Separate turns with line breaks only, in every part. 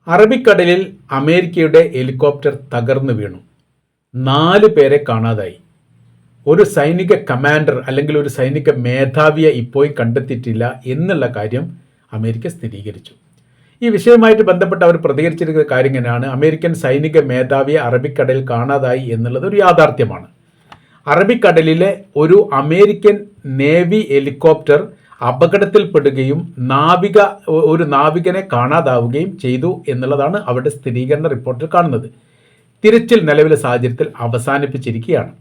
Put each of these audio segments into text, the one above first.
അറബിക്കടലിൽ അമേരിക്കയുടെ ഹെലികോപ്റ്റർ തകർന്നു വീണു. 4 പേരെ കാണാതായി. ഒരു സൈനിക കമാൻഡർ അല്ലെങ്കിൽ ഒരു സൈനിക മേധാവിയെ ഇപ്പോഴും കണ്ടെത്തിയിട്ടില്ല എന്നുള്ള കാര്യം അമേരിക്ക സ്ഥിരീകരിച്ചു. ഈ വിഷയവുമായിട്ട് ബന്ധപ്പെട്ട് അവർ പ്രതികരിച്ചിരിക്കുന്ന കാര്യം ഇങ്ങനെയാണ്: അമേരിക്കൻ സൈനിക മേധാവിയെ അറബിക്കടലിൽ കാണാതായി എന്നുള്ളത് ഒരു യാഥാർത്ഥ്യമാണ്. അറബിക്കടലിലെ ഒരു അമേരിക്കൻ നേവി ഹെലികോപ്റ്റർ അപകടത്തിൽപ്പെടുകയും ഒരു നാവികനെ കാണാതാവുകയും ചെയ്തു എന്നുള്ളതാണ് അവരുടെ സ്ഥിരീകരണ റിപ്പോർട്ടിൽ കാണുന്നത്. തിരച്ചിൽ നിലവിലെ സാഹചര്യത്തിൽ അവസാനിപ്പിച്ചിരിക്കുകയാണ്.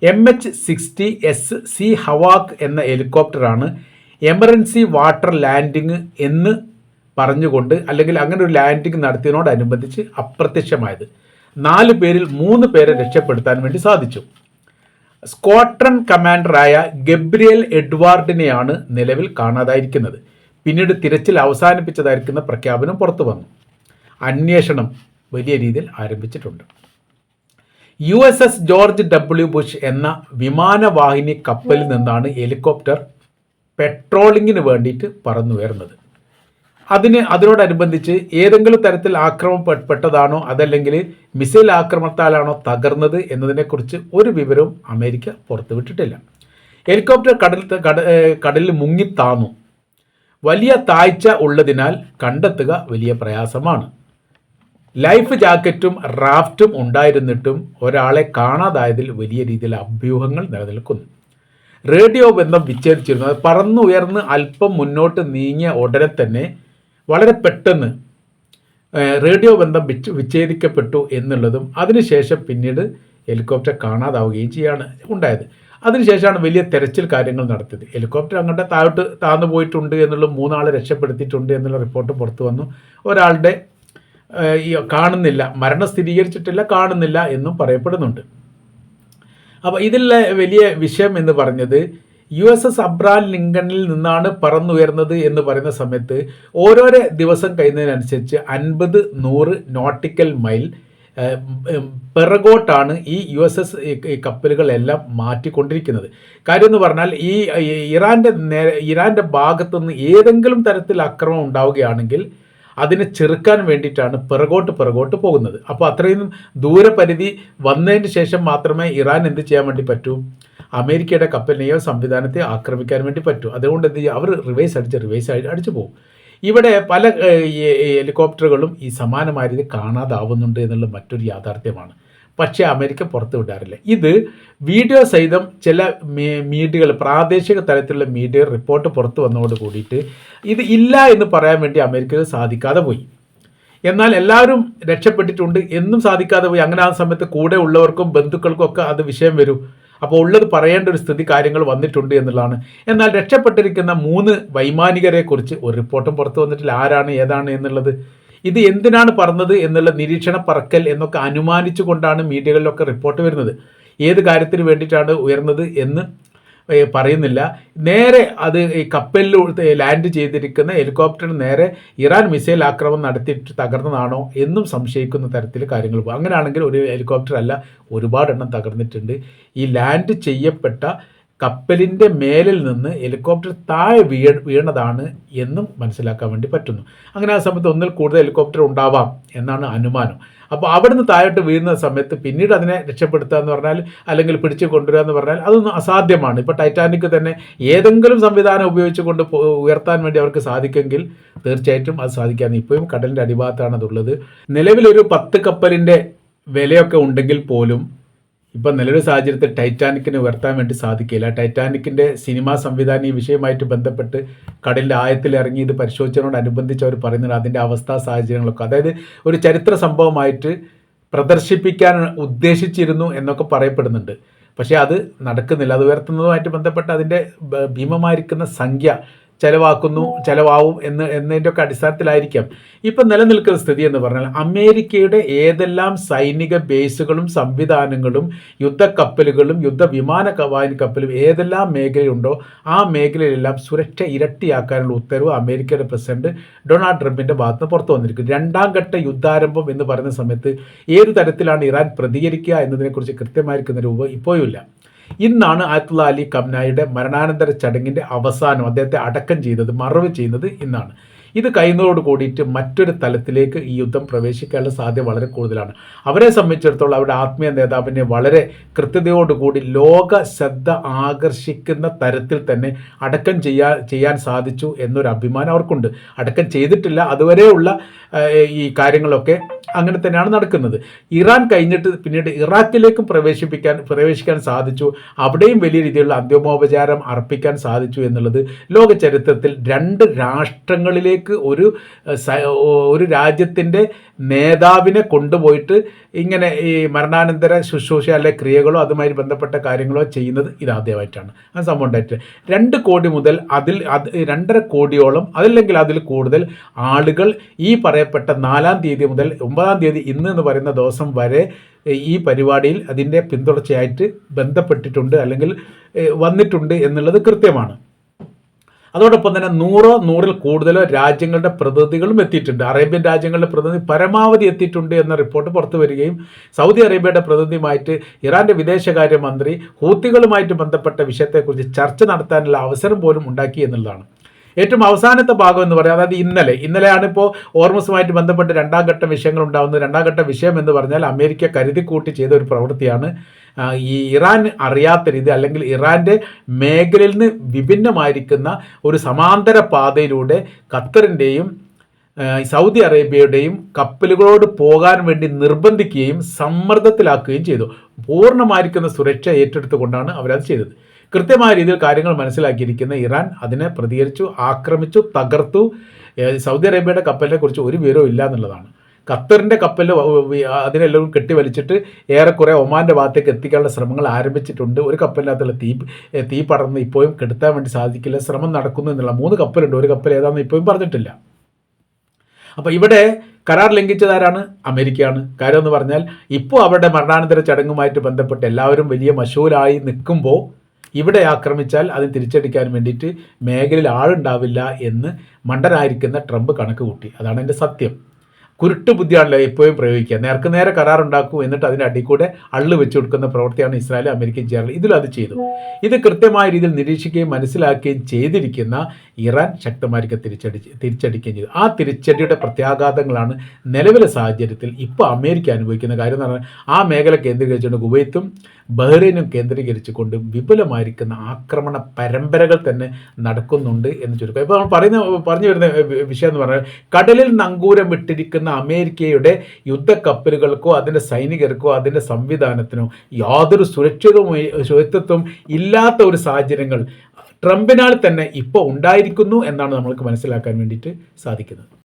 MH-60S സി ഹവാക്ക് എന്ന ഹെലികോപ്റ്ററാണ് എമർജൻസി വാട്ടർ ലാൻഡിങ് എന്ന് പറഞ്ഞുകൊണ്ട് അല്ലെങ്കിൽ അങ്ങനെ ഒരു ലാൻഡിങ് നടത്തിയതിനോടനുബന്ധിച്ച് അപ്രത്യക്ഷമായത്. 4 പേരിൽ 3 പേരെ രക്ഷപ്പെടുത്താൻ വേണ്ടി സാധിച്ചു. സ്ക്വാഡ്രൺ കമാൻഡറായ ഗബ്രിയേൽ എഡ്വാർഡിനെയാണ് നിലവിൽ കാണാതായിരിക്കുന്നത്. പിന്നീട് തിരച്ചിൽ അവസാനിപ്പിച്ചതായിരിക്കുന്ന പ്രഖ്യാപനം പുറത്തു വന്നു. അന്വേഷണം വലിയ രീതിയിൽ ആരംഭിച്ചിട്ടുണ്ട്. USS George W. ബുഷ് എന്ന വിമാനവാഹിനി കപ്പലിൽ നിന്നാണ് ഹെലികോപ്റ്റർ പെട്രോളിങ്ങിന് വേണ്ടിയിട്ട് പറന്നുയർന്നത്. അതിനോടനുബന്ധിച്ച് ഏതെങ്കിലും തരത്തിൽ ആക്രമണപ്പെട്ടതാണോ അതല്ലെങ്കിൽ മിസൈൽ ആക്രമണത്താലാണോ തകർന്നത് എന്നതിനെക്കുറിച്ച് ഒരു വിവരവും അമേരിക്ക പുറത്തുവിട്ടിട്ടില്ല. ഹെലികോപ്റ്റർ കടലിൽ മുങ്ങിത്താന്നു. വലിയ താഴ്ച ഉള്ളതിനാൽ കണ്ടെത്തുക വലിയ പ്രയാസമാണ്. ലൈഫ് ജാക്കറ്റും റാഫ്റ്റും ഉണ്ടായിരുന്നിട്ടും ഒരാളെ കാണാതായതിൽ വലിയ രീതിയിൽ അഭ്യൂഹങ്ങൾ നിലനിൽക്കുന്നു. റേഡിയോ ബന്ധം വിച്ഛേദിച്ചിരുന്നു. അത് പറന്നുയർന്ന് അല്പം മുന്നോട്ട് നീങ്ങിയ ഉടനെ തന്നെ വളരെ പെട്ടെന്ന് റേഡിയോ ബന്ധം വിച്ഛേദിക്കപ്പെട്ടു എന്നുള്ളതും അതിനുശേഷം പിന്നീട് ഹെലികോപ്റ്റർ കാണാതാവുകയും ചെയ്യാണ് ഉണ്ടായത്. അതിനുശേഷമാണ് വലിയ തെരച്ചിൽ കാര്യങ്ങൾ നടത്തിയത്. ഹെലികോപ്റ്റർ അങ്ങോട്ട് താഴ്ന്നു പോയിട്ടുണ്ട് എന്നുള്ള 3 ആളെ രക്ഷപ്പെടുത്തിയിട്ടുണ്ട് എന്നുള്ള റിപ്പോർട്ട് പുറത്തു വന്നു. ഒരാളുടെ കാണുന്നില്ല, മരണം സ്ഥിരീകരിച്ചിട്ടില്ല, കാണുന്നില്ല എന്നും പറയപ്പെടുന്നുണ്ട്. അപ്പോൾ ഇതിലെ വലിയ വിഷയം എന്ന് പറഞ്ഞത് USS അബ്രഹാം ലിങ്കണിൽ നിന്നാണ് പറന്നുയർന്നത് എന്ന് പറയുന്ന സമയത്ത് ഓരോരോ ദിവസം കഴിയുന്നതിനനുസരിച്ച് 50-100 നോട്ടിക്കൽ മൈൽ പിറകോട്ടാണ് ഈ USS കപ്പലുകളെല്ലാം മാറ്റിക്കൊണ്ടിരിക്കുന്നത്. കാര്യം എന്ന് പറഞ്ഞാൽ ഈ ഇറാൻ്റെ ഭാഗത്തുനിന്ന് ഏതെങ്കിലും തരത്തിൽ ആക്രമണം ഉണ്ടാവുകയാണെങ്കിൽ അതിനെ ചെറുക്കാൻ വേണ്ടിയിട്ടാണ് പിറകോട്ട് പോകുന്നത്. അപ്പോൾ അത്രയും ദൂരപരിധി വന്നതിന് ശേഷം മാത്രമേ ഇറാൻ എന്ത് ചെയ്യാൻ വേണ്ടി പറ്റൂ? അമേരിക്കയുടെ കപ്പലിനെയോ സംവിധാനത്തെ ആക്രമിക്കാൻ വേണ്ടി പറ്റൂ. അതുകൊണ്ട് എന്ത് ചെയ്യുക? അവർ റിവേഴ്സ് അടിച്ചു പോകും. ഇവിടെ പല ഹെലികോപ്റ്ററുകളും ഈ സമാനമായ രീതി കാണാതാവുന്നുണ്ട് എന്നുള്ള മറ്റൊരു യാഥാർത്ഥ്യമാണ്. പക്ഷേ അമേരിക്ക പുറത്തു വിടാറില്ല. ഇത് വീഡിയോ സഹിതം ചില മീഡിയകൾ, പ്രാദേശിക തലത്തിലുള്ള മീഡിയ റിപ്പോർട്ട് പുറത്തു വന്നതോട് കൂടിയിട്ട് ഇത് ഇല്ല എന്ന് പറയാൻ വേണ്ടി അമേരിക്കക്ക് സാധിക്കാതെ പോയി. എന്നാൽ എല്ലാവരും രക്ഷപ്പെട്ടിട്ടുണ്ട് എന്നും സാധിക്കാതെ പോയി. അങ്ങനെ ആ സമയത്ത് കൂടെ ഉള്ളവർക്കും ബന്ധുക്കൾക്കും ഒക്കെ അത് വിഷയം വരും. അപ്പോൾ ഉള്ളത് പറയേണ്ട ഒരു സ്ഥിതി കാര്യങ്ങൾ വന്നിട്ടുണ്ട് എന്നുള്ളതാണ്. എന്നാൽ രക്ഷപ്പെട്ടിരിക്കുന്ന 3 വൈമാനികരെ കുറിച്ച് ഒരു റിപ്പോർട്ടും പുറത്തു വന്നിട്ടില്ല. ആരാണ്, ഏതാണ് എന്നുള്ളത്. ഇത് എന്തിനാണ് പറഞ്ഞത് എന്നുള്ള നിരീക്ഷണ പറക്കൽ എന്നൊക്കെ അനുമാനിച്ചു കൊണ്ടാണ് മീഡിയകളിലൊക്കെ റിപ്പോർട്ട് വരുന്നത്. ഏത് കാര്യത്തിന് വേണ്ടിയിട്ടാണ് ഉയർന്നത് എന്ന് പറയുന്നില്ല. നേരെ അത് ഈ കപ്പലിൽ ലാൻഡ് ചെയ്തിരിക്കുന്ന ഹെലികോപ്റ്ററിന് നേരെ ഇറാൻ മിസൈൽ ആക്രമണം നടത്തിയിട്ട് തകർന്നതാണോ എന്നും സംശയിക്കുന്ന തരത്തിൽ കാര്യങ്ങൾ പോകും. അങ്ങനെയാണെങ്കിൽ ഒരു ഹെലികോപ്റ്റർ അല്ല, ഒരുപാടെണ്ണം തകർന്നിട്ടുണ്ട്. ഈ ലാൻഡ് ചെയ്യപ്പെട്ട കപ്പലിൻ്റെ മേലിൽ നിന്ന് ഹെലികോപ്റ്റർ താഴെ വീണതാണ് എന്നും മനസ്സിലാക്കാൻ വേണ്ടി പറ്റുന്നു. അങ്ങനെ ആ സമയത്ത് ഒന്നിൽ കൂടുതൽ ഹെലികോപ്റ്റർ ഉണ്ടാവാം എന്നാണ് അനുമാനം. അപ്പോൾ അവിടുന്ന് താഴോട്ട് വീഴുന്ന സമയത്ത് പിന്നീട് അതിനെ രക്ഷപ്പെടുത്തുക എന്ന് പറഞ്ഞാൽ അല്ലെങ്കിൽ പിടിച്ചു കൊണ്ടുവരിക എന്ന് പറഞ്ഞാൽ അതൊന്നും അസാധ്യമാണ്. ഇപ്പോൾ ടൈറ്റാനിക് തന്നെ ഏതെങ്കിലും സംവിധാനം ഉപയോഗിച്ചുകൊണ്ട് ഉയർത്താൻ വേണ്ടി അവർക്ക് സാധിക്കുമെങ്കിൽ തീർച്ചയായിട്ടും അത് സാധിക്കാമെന്ന്. ഇപ്പോഴും കടലിൻ്റെ അടിഭാഗത്താണ് അതുള്ളത്. നിലവിലൊരു 10 കപ്പലിൻ്റെ വിലയൊക്കെ ഉണ്ടെങ്കിൽ പോലും ഇപ്പം നിലവിലെ സാഹചര്യത്തിൽ ടൈറ്റാനിക്കിനെ ഉയർത്താൻ വേണ്ടി സാധിക്കില്ല. ടൈറ്റാനിക്കിൻ്റെ സിനിമാ സംവിധാനം ഈ വിഷയമായിട്ട് ബന്ധപ്പെട്ട് കടലിൻ്റെ ആഴത്തിൽ ഇറങ്ങി ഇത് പരിശോധിച്ചതിനോടനുബന്ധിച്ച് അവർ പറയുന്നത് അതിൻ്റെ അവസ്ഥാ സാഹചര്യങ്ങളൊക്കെ, അതായത് ഒരു ചരിത്ര സംഭവമായിട്ട് പ്രദർശിപ്പിക്കാൻ ഉദ്ദേശിച്ചിരുന്നു എന്നൊക്കെ പറയപ്പെടുന്നുണ്ട്. പക്ഷേ അത് നടക്കുന്നില്ല. അത് ഉയർത്തുന്നതുമായിട്ട് ബന്ധപ്പെട്ട് അതിൻ്റെ ഭീമമായിരിക്കുന്ന സംഖ്യ ചെലവാവും എന്നതിൻ്റെയൊക്കെ അടിസ്ഥാനത്തിലായിരിക്കാം ഇപ്പം നിലനിൽക്കുന്ന സ്ഥിതി എന്ന് പറഞ്ഞാൽ അമേരിക്കയുടെ ഏതെല്ലാം സൈനിക ബേസുകളും സംവിധാനങ്ങളും യുദ്ധക്കപ്പലുകളും യുദ്ധവിമാനവാഹിനി കപ്പലും ഏതെല്ലാം മേഖലയുണ്ടോ ആ മേഖലയിലെല്ലാം സുരക്ഷ ഇരട്ടിയാക്കാനുള്ള ഉത്തരവ് അമേരിക്കയുടെ പ്രസിഡന്റ് ഡൊണാൾഡ് ട്രംപിൻ്റെ ഭാഗത്ത് നിന്ന് പുറത്തു വന്നിരിക്കുന്നു. 2ാം ഘട്ട യുദ്ധാരംഭം എന്ന് പറയുന്ന സമയത്ത് ഏത് തരത്തിലാണ് ഇറാൻ പ്രതികരിക്കുക എന്നതിനെക്കുറിച്ച് കൃത്യമായിരിക്കുന്ന രൂപം ഇപ്പോഴും ഇല്ല. ഇന്നാണ് ആയത്തുള്ള അലി ഖംനായിയുടെ മരണാനന്തര ചടങ്ങിൻ്റെ അവസാനം അദ്ദേഹത്തെ അടക്കം ചെയ്തത്, മറവ് ചെയ്യുന്നത് ഇന്നാണ്. ഇത് കഴിയുന്നതോട് കൂടിയിട്ട് മറ്റൊരു തലത്തിലേക്ക് ഈ യുദ്ധം പ്രവേശിക്കാനുള്ള സാധ്യത വളരെ കൂടുതലാണ്. അവരെ സംബന്ധിച്ചിടത്തോളം അവരുടെ ആത്മീയ നേതാവിനെ വളരെ കൃത്യതയോടുകൂടി ലോക ശ്രദ്ധ ആകർഷിക്കുന്ന തരത്തിൽ തന്നെ അടക്കം ചെയ്യാൻ സാധിച്ചു എന്നൊരു അഭിമാനം അവർക്കുണ്ട്. അടക്കം ചെയ്തിട്ടില്ല, അതുവരെയുള്ള ഈ കാര്യങ്ങളൊക്കെ അങ്ങനെ തന്നെയാണ് നടക്കുന്നത്. ഇറാൻ കഴിഞ്ഞിട്ട് പിന്നീട് ഇറാഖിലേക്കും പ്രവേശിക്കാൻ സാധിച്ചു. അവിടെയും വലിയ രീതിയിലുള്ള അന്തിമോപചാരം അർപ്പിക്കാൻ സാധിച്ചു എന്നുള്ളത് ലോക ചരിത്രത്തിൽ 2 രാഷ്ട്രങ്ങളിലേക്ക് ഒരു രാജ്യത്തിൻ്റെ നേതാവിനെ കൊണ്ടുപോയിട്ട് ഇങ്ങനെ ഈ മരണാനന്തര ശുശ്രൂഷ അല്ലെ ക്രിയകളോ അതുമായി ബന്ധപ്പെട്ട കാര്യങ്ങളോ ചെയ്യുന്നത് ഇതാദ്യമായിട്ടാണ്. ആ സംഭവം ഉണ്ടായിട്ട് 2 കോടി മുതൽ 2.5 കോടിയോളം അതല്ലെങ്കിൽ അതിൽ കൂടുതൽ ആളുകൾ ഈ പറയപ്പെട്ട 4-ാം തീയതി മുതൽ 9-ാം തീയതി എന്ന് പറയുന്ന ദിവസം വരെ ഈ പരിപാടിയിൽ അതിൻ്റെ പിന്തുടർച്ചയായിട്ട് ബന്ധപ്പെട്ടിട്ടുണ്ട് അല്ലെങ്കിൽ വന്നിട്ടുണ്ട് എന്നുള്ളത് കൃത്യമാണ്. അതോടൊപ്പം തന്നെ 100-ൽ കൂടുതലോ രാജ്യങ്ങളുടെ പ്രതിനിധികളും എത്തിയിട്ടുണ്ട്. അറേബ്യൻ രാജ്യങ്ങളുടെ പ്രതിനിധി പരമാവധി എത്തിയിട്ടുണ്ട് എന്ന റിപ്പോർട്ട് പുറത്തു വരികയും സൗദി അറേബ്യയുടെ പ്രതിനിധിയുമായിട്ട് ഇറാൻ്റെ വിദേശകാര്യമന്ത്രി ഹൂത്തികളുമായിട്ട് ബന്ധപ്പെട്ട വിഷയത്തെക്കുറിച്ച് ചർച്ച നടത്താനുള്ള അവസരം പോലും ഉണ്ടാക്കി എന്നുള്ളതാണ്. ഏറ്റവും അവസാനത്തെ ഭാഗം എന്ന് പറയുന്നത്, അതായത് ഇന്നലെയാണ് ഇപ്പോൾ ഓർമസുമായിട്ട് ബന്ധപ്പെട്ട് 2ാം ഘട്ട വിഷയങ്ങൾ ഉണ്ടാകുന്നത്. 2ാം ഘട്ട വിഷയം എന്ന് പറഞ്ഞാൽ അമേരിക്ക കരുതിക്കൂട്ടി ചെയ്ത ഒരു പ്രവൃത്തിയാണ്. ഈ ഇറാൻ അറിയാത്ത രീതി അല്ലെങ്കിൽ ഇറാൻ്റെ മേഖലയിൽ നിന്ന് വിഭിന്നമായിരിക്കുന്ന ഒരു സമാന്തര പാതയിലൂടെ ഖത്തറിൻ്റെയും സൗദി അറേബ്യയുടെയും കപ്പലുകളോട് പോകാൻ വേണ്ടി നിർബന്ധിക്കുകയും സമ്മർദ്ദത്തിലാക്കുകയും ചെയ്തു. പൂർണ്ണമായിരിക്കുന്ന സുരക്ഷ ഏറ്റെടുത്തുകൊണ്ടാണ് അവരത് ചെയ്തത്. കൃത്യമായ രീതിയിൽ കാര്യങ്ങൾ മനസ്സിലാക്കിയിരിക്കുന്ന ഇറാൻ അതിനെ പ്രതികരിച്ചു, ആക്രമിച്ചു, തകർത്തു. സൗദി അറേബ്യയുടെ കപ്പലിനെ കുറിച്ച് ഒരു വിവരവും ഇല്ല എന്നുള്ളതാണ്. ഖത്തറിൻ്റെ കപ്പൽ അതിനെല്ലാം കെട്ടിവലിച്ചിട്ട് ഏറെക്കുറെ ഒമാൻ്റെ ഭാഗത്തേക്ക് എത്തിക്കാനുള്ള ശ്രമങ്ങൾ ആരംഭിച്ചിട്ടുണ്ട്. ഒരു കപ്പലിനകത്തുള്ള തീ പടർന്ന് ഇപ്പോഴും കെടുത്താൻ വേണ്ടി സാധിക്കില്ല, ശ്രമം നടക്കുന്നു എന്നുള്ള 3 കപ്പലുണ്ട്. ഒരു കപ്പൽ ഏതാണെന്ന് ഇപ്പോഴും പറഞ്ഞിട്ടില്ല. അപ്പോൾ ഇവിടെ കരാർ ലംഘിച്ചതാരാണ്? അമേരിക്കയാണ്. കാര്യം എന്ന് പറഞ്ഞാൽ ഇപ്പോൾ അവരുടെ മരണാനന്തര ചടങ്ങുമായിട്ട് ബന്ധപ്പെട്ട് എല്ലാവരും വലിയ മശൂലായി നിൽക്കുമ്പോൾ ഇവിടെ ആക്രമിച്ചാൽ അതിന് തിരിച്ചടിക്കാൻ വേണ്ടിയിട്ട് മേഖലയിൽ ആളുണ്ടാവില്ല എന്ന് മണ്ടനായിരിക്കുന്ന ട്രംപ് കണക്ക് കൂട്ടി. അതാണ് എൻ്റെ സത്യം. കുരുട്ട് ബുദ്ധിയാണല്ലോ എപ്പോഴും പ്രയോഗിക്കുക. നേരെ കരാറുണ്ടാക്കും, എന്നിട്ട് അതിൻ്റെ അടിയിൽ കൂടെ അള്ളു വെച്ച് കൊടുക്കുന്ന പ്രവൃത്തിയാണ് ഇസ്രായേലും അമേരിക്കയും ചെയ്യാറുള്ളത്. ഇതിലും അത് ചെയ്തു. ഇത് കൃത്യമായ രീതിയിൽ നിരീക്ഷിക്കുകയും മനസ്സിലാക്കുകയും ചെയ്തിരിക്കുന്ന ഇറാൻ ശക്തമായിരിക്കും തിരിച്ചടിക്കുകയും ചെയ്തു. ആ തിരിച്ചടിയുടെ പ്രത്യാഘാതങ്ങളാണ് നിലവിലെ സാഹചര്യത്തിൽ ഇപ്പോൾ അമേരിക്ക അനുഭവിക്കുന്ന കാര്യം എന്ന് പറഞ്ഞാൽ ആ മേഖല കേന്ദ്രീകരിച്ചുകൊണ്ട് കുവൈത്തും ബഹ്റൈനും കേന്ദ്രീകരിച്ചുകൊണ്ട് വിപുലമായിരിക്കുന്ന ആക്രമണ പരമ്പരകൾ തന്നെ നടക്കുന്നുണ്ട് എന്ന് ചുരുക്കം. ഇപ്പോൾ നമ്മൾ പറഞ്ഞു വരുന്ന വിഷയം എന്ന് പറഞ്ഞാൽ കടലിൽ നങ്കൂരം വിട്ടിരിക്കുന്ന അമേരിക്കയുടെ യുദ്ധക്കപ്പലുകൾക്കോ അതിൻ്റെ സൈനികർക്കോ അതിൻ്റെ സംവിധാനത്തിനോ യാതൊരു സുരക്ഷിതത്വം ഇല്ലാത്ത ഒരു സാഹചര്യങ്ങൾ ട്രംപിനാൽ തന്നെ ഇപ്പോൾ ഉണ്ടായിരിക്കുന്നു എന്നാണ് നമ്മൾക്ക് മനസ്സിലാക്കാൻ വേണ്ടിയിട്ട് സാധിക്കുന്നത്.